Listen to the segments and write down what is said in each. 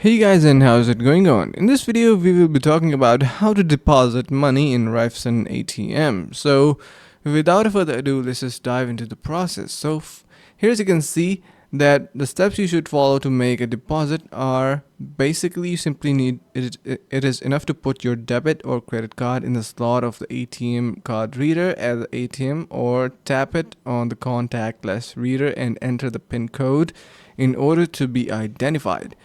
Hey guys, and how's it going on? In this video we will be talking about how to deposit money in Raiffeisen ATM. So without further ado, let's just dive into the process. Here as you can see that the steps you should follow to make a deposit are basically you simply need it is enough to put your debit or credit card in the slot of the ATM card reader at the ATM, or tap it on the contactless reader and enter the PIN code in order to be identified.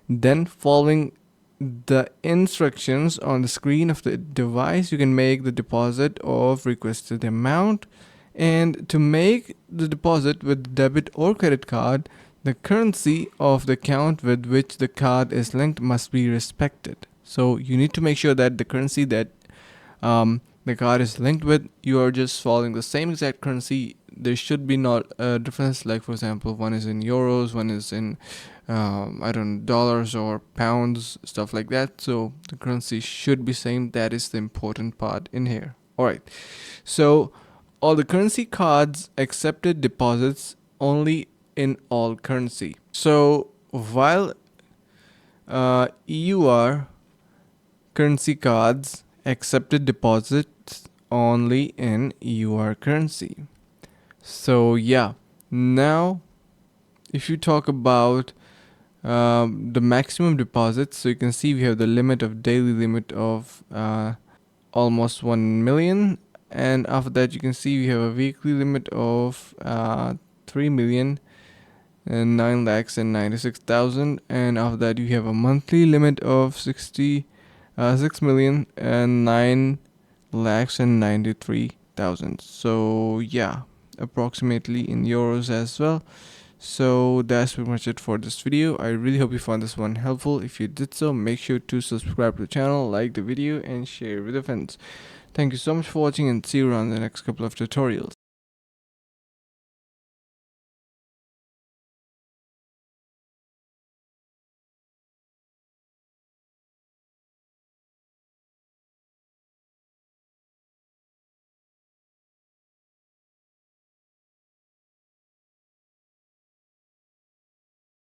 Then, following the instructions on the screen of the device, you can make the deposit of requested amount. And to make the deposit with debit or credit card, the currency of the account with which the card is linked must be respected. So you need to make sure that the currency that the card is linked with, you are just following the same exact currency. There should be not a difference, like for example one is in euros, one is in I don't know, dollars or pounds, stuff like that. So the currency should be same. That is the important part in here. All right, so all the currency cards accepted deposits only in all currency. So while EUR currency cards accepted deposits only in EUR currency. So yeah, now if you talk about the maximum deposits, so you can see we have the limit of daily limit of almost 1 million, and after that you can see we have a weekly limit of 3 million and 9 lakhs and 96,000, and after that you have a monthly limit of 6 million and 9 lakhs and 93,000. So yeah, approximately in euros as well. So that's pretty much it for this video. I really hope you found this one helpful. If you did so, make sure to subscribe to the channel, like the video, and share with your friends. Thank you so much for watching, and see you around the next couple of tutorials.